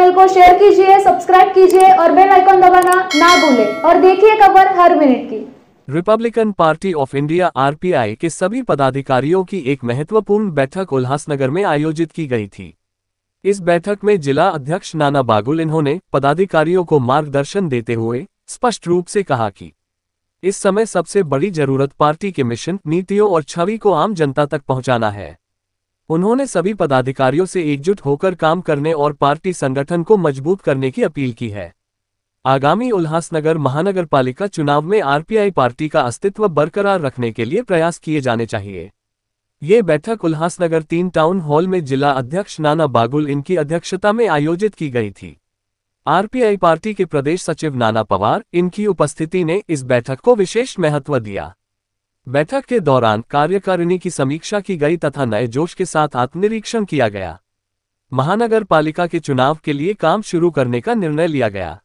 Channel को share कीजिए, subscribe कीजिए और बेल आइकन दबाना ना भूलें और देखिए खबर हर मिनट की। Republican Party of India RPI के सभी पदाधिकारियों की एक महत्वपूर्ण बैठक उल्हासनगर में आयोजित की गई थी। इस बैठक में जिला अध्यक्ष नाना बागुल इन्होंने पदाधिकारियों को मार्गदर्शन देते हुए स्पष्ट रूप से कहा कि इस समय सबसे बड़ी जरूरत पार्टी के मिशन, नीतियों और छवि को आम जनता तक पहुंचाना है। उन्होंने सभी पदाधिकारियों से एकजुट होकर काम करने और पार्टी संगठन को मजबूत करने की अपील की है। आगामी उल्हासनगर महानगर पालिका चुनाव में आरपीआई पार्टी का अस्तित्व बरकरार रखने के लिए प्रयास किए जाने चाहिए। ये बैठक उल्हासनगर 3 टाउन हॉल में जिला अध्यक्ष नाना बागुल इनकी अध्यक्षता में आयोजित की गई थी। आरपीआई पार्टी के प्रदेश सचिव नाना पवार इनकी उपस्थिति ने इस बैठक को विशेष महत्व दिया। बैठक के दौरान कार्यकारिणी की समीक्षा की गई तथा नए जोश के साथ आत्मनिरीक्षण किया गया। महानगर पालिका के चुनाव के लिए काम शुरू करने का निर्णय लिया गया।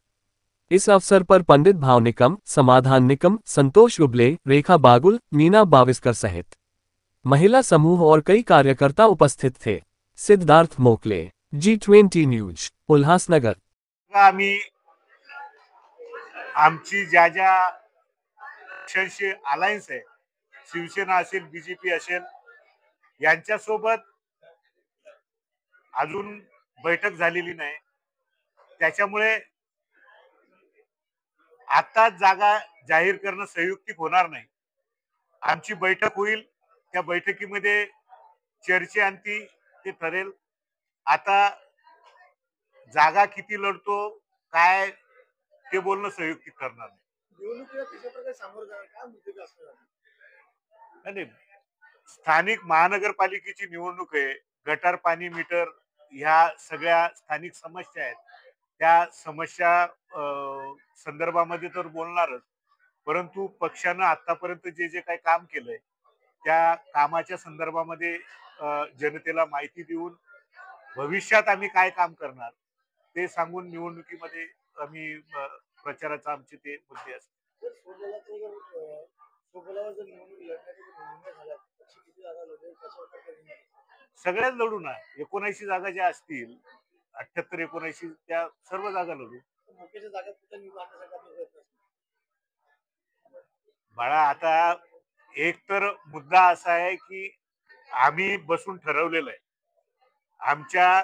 इस अवसर पर पंडित भाव निकम, समाधान निकम, संतोष उबले, रेखा बागुल, मीना बाविस्कर सहित महिला समूह और कई कार्यकर्ता उपस्थित थे। Siddharth Mokle, G20 news, Ulhasnagar. आम्ही आमची ज्या ज्या पक्षांशी अलायन्स आहे, शिवसेना असेल, बीजेपी असेल, यांच्यासोबत अजून बैठक झालेली नाही। त्याच्यामुळे आता जागा जाहीर करणं संयुक्तिक होणार नाही। आमची बैठक होईल, त्या बैठकीमध्ये चर्चेअंती ते ठरेल। आता जागा किती लढतो काय ते बोलणं संयुक्तिक करणार नाही। नाही, स्थानिक महानगरपालिकेची निवडणूक आहे। गटार पाणी मीटर ह्या सगळ्या स्थानिक समस्या आहेत। त्या समस्या संदर्भामध्ये तर बोलणारच, परंतु पक्षानं आतापर्यंत जे जे काही काम केलंय त्या कामाच्या संदर्भामध्ये जनतेला माहिती देऊन भविष्यात आम्ही काय काम करणार ते सांगून निवडणुकीमध्ये आम्ही प्रचाराचा आमचे ते मुद्दे असतात। सगळ्याच लढू ना, 79 जागा ज्या असतील, 78-79 त्या सर्व जागा लढू। बाळा, आता एक तर मुद्दा असा आहे की आम्ही बसून ठरवलेलं आहे आमच्या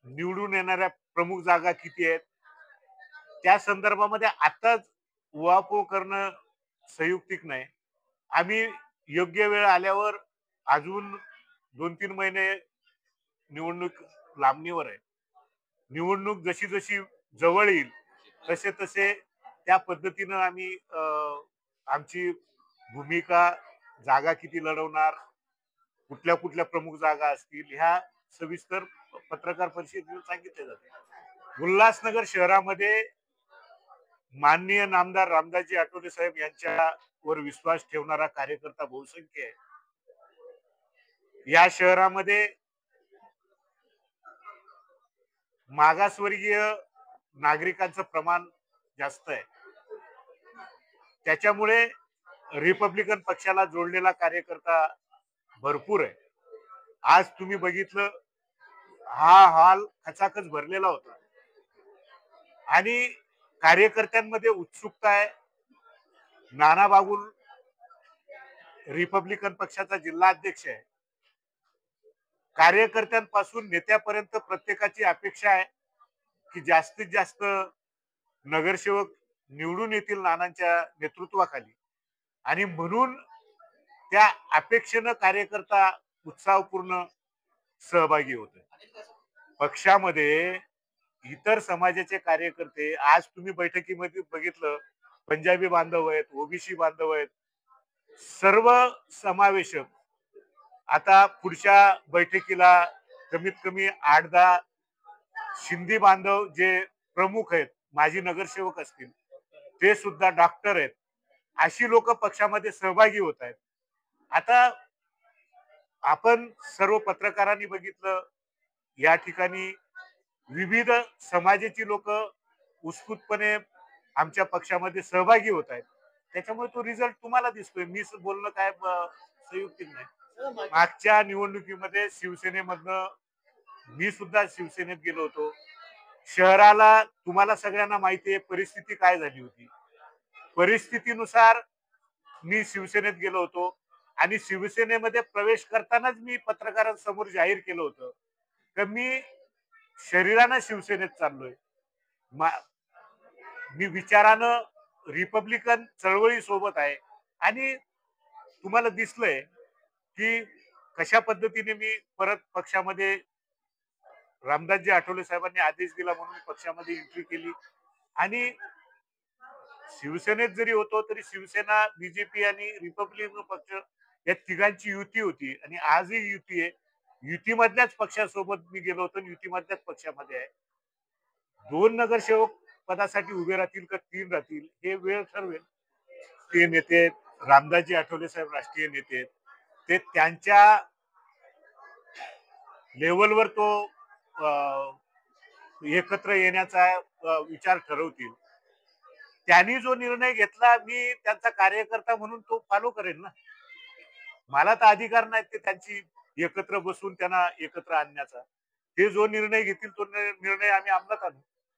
निवडून येणाऱ्या प्रमुख जागा किती आहेत, त्या संदर्भामध्ये आताच उहापोह करणं संयुक्तिक नाही। आम्ही योग्य वेळ आल्यावर अजून 2-3 महिने निवडणूक लांबणीवर आहे। निवडणूक जशी जशी जवळ येईल तसे तसे त्या पद्धतीनं आम्ही आमची भूमिका, जागा किती लढवणार, कुठल्या कुठल्या प्रमुख जागा असतील, ह्या सविस्तर पत्रकार परिषदेत सांगितले जाते। उल्हासनगर शहरामध्ये माननीय नामदार रामदासजी आठवले साहेब यांच्यावर विश्वास ठेवणारा कार्यकर्ता बहुसंख्य आहे। या शहरामध्ये मागासवर्गीय नागरिकांचं प्रमाण जास्त आहे। त्याच्यामुळे रिपब्लिकन पक्षाला जोडलेला कार्यकर्ता भरपूर आहे। आज तुम्ही बघितलं, हा हॉल खचाखच भरलेला होता आणि कार्यकर्त्यांमध्ये उत्सुकता आहे। नाना बागुल रिपब्लिकन पक्षाचा जिल्हा अध्यक्ष आहे। कार्यकर्त्यांपासून नेत्यापर्यंत प्रत्येकाची अपेक्षा आहे की जास्तीत जास्त नगरसेवक निवडून येतील नानांच्या नेतृत्वाखाली, आणि म्हणून त्या अपेक्षेनं कार्यकर्ता उत्साहपूर्ण सहभागी होते। पक्षामध्ये इतर समाजाचे कार्यकर्ते, आज तुम्ही बैठकीमध्ये बघितलं, पंजाबी बांधव आहेत, ओबीसी बांधव आहेत, सर्व समावेशक। आता पुढच्या बैठकीला कमीत कमी 8-10 शिंदे बांधव जे प्रमुख आहेत, माजी नगरसेवक असतील, ते सुद्धा डॉक्टर आहेत, अशी लोक पक्षामध्ये सहभागी होत आहेत। आता आपण सर्व पत्रकारांनी बघितलं, या ठिकाणी विविध समाजाची लोक उत्स्फूर्तपणे आमच्या पक्षामध्ये सहभागी होत आहेत। त्याच्यामुळे तो रिझल्ट तुम्हाला दिसतोय। मी बोलणं काय संयुक्तिक नाही। मागच्या निवडणुकीमध्ये शिवसेनेमधनं मी सुद्धा शिवसेनेत गेलो होतो, शहराला तुम्हाला सगळ्यांना माहिती आहे परिस्थिती काय झाली होती. परिस्थितीनुसार मी शिवसेनेत गेलो होतो आणि शिवसेनेमध्ये प्रवेश करतानाच मी पत्रकारांसमोर जाहीर केलं होतं की मी शरीरानं शिवसेनेत चाललोय. मी विचारानं रिपब्लिकन चळवळी सोबत आहे आणि तुम्हाला दिसलंय की कशा पद्धतीने मी परत पक्षामध्ये रामदासजी आठवले साहेबांनी आदेश दिला म्हणून पक्षामध्ये एंट्री केली आणि शिवसेनेत जरी होतो तरी शिवसेना, बीजेपी आणि रिपब्लिकन पक्ष या तिघांची युती होती आणि आजही युती आहे. युतीमधल्याच पक्षासोबत मी गेलो होतो, युतीमधल्याच पक्षामध्ये आहे. 2 नगरसेवक पदासाठी उभे राहतील का 3 राहतील हे वेळ ठरवेल. ते नेते रामदासजी आठवले साहेब राष्ट्रीय नेते आहेत. ते त्यांच्या लेवलवर तो एकत्र येण्याचा विचार ठरवतील. त्यांनी जो निर्णय घेतला मी त्यांचा कार्यकर्ता म्हणून तो फॉलो करेन ना. मला तर अधिकार नाही ते त्यांची एकत्र बसून त्यांना एकत्र आणण्याचा. ते जो निर्णय घेतील तो निर्णय आम्ही अंमलात आणू.